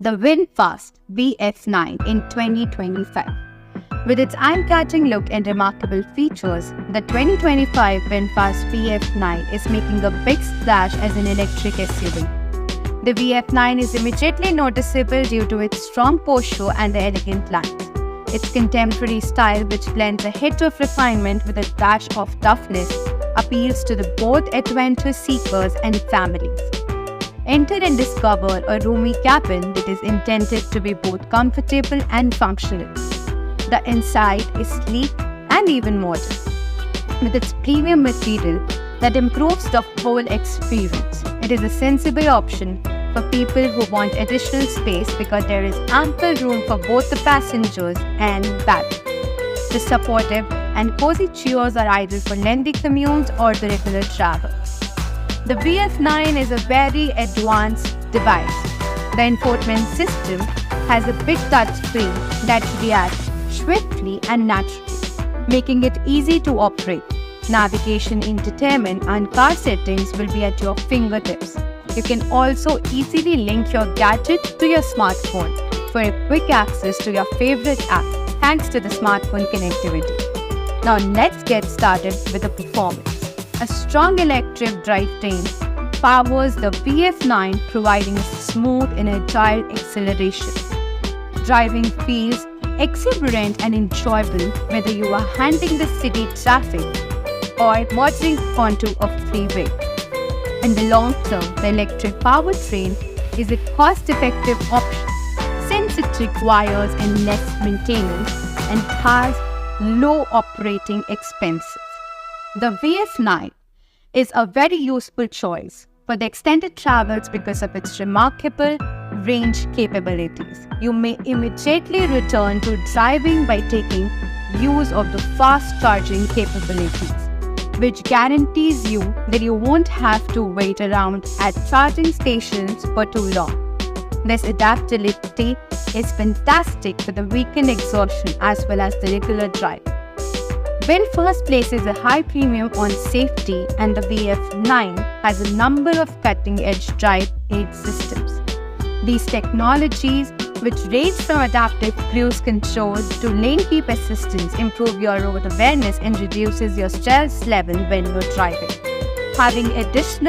the VinFast VF9 in 2025. With its eye-catching look and remarkable features, the 2025 VinFast VF9 is making a big splash as an electric SUV. The VF9 is immediately noticeable due to its strong posture and the elegant lines. Its contemporary style, which blends a hint of refinement with a dash of toughness, appeals to both adventure seekers and families. Enter and discover a roomy cabin that is intended to be both comfortable and functional. The inside is sleek and even modern, with its premium material that improves the whole experience. It is a sensible option for people who want additional space because there is ample room for both the passengers and baggage. The supportive and cozy chairs are ideal for lengthy commutes or the regular travel. The VF9 is a very advanced device. The infotainment system has a big touchscreen that reacts swiftly and naturally, making it easy to operate. Navigation, entertainment, and car settings will be at your fingertips. You can also easily link your gadget to your smartphone for a quick access to your favorite app thanks to the smartphone connectivity. Now let's get started with the performance. A strong electric drivetrain powers the VF9, providing a smooth and agile acceleration. Driving feels exuberant and enjoyable whether you are handling the city traffic or motoring onto a freeway. In the long term, the electric powertrain is a cost-effective option since it requires less maintenance and has low operating expenses. The VF9 is a very useful choice for the extended travels because of its remarkable range capabilities. You may immediately return to driving by taking use of the fast charging capabilities, which guarantees you that you won't have to wait around at charging stations for too long. This adaptability is fantastic for the weekend exhaustion as well as the regular drive. VinFast places a high premium on safety, and the VF9 has a number of cutting-edge drive aid systems. These technologies, which range from adaptive cruise control to lane keep assistance, improve your road awareness and reduces your stress level when you're driving. Having additional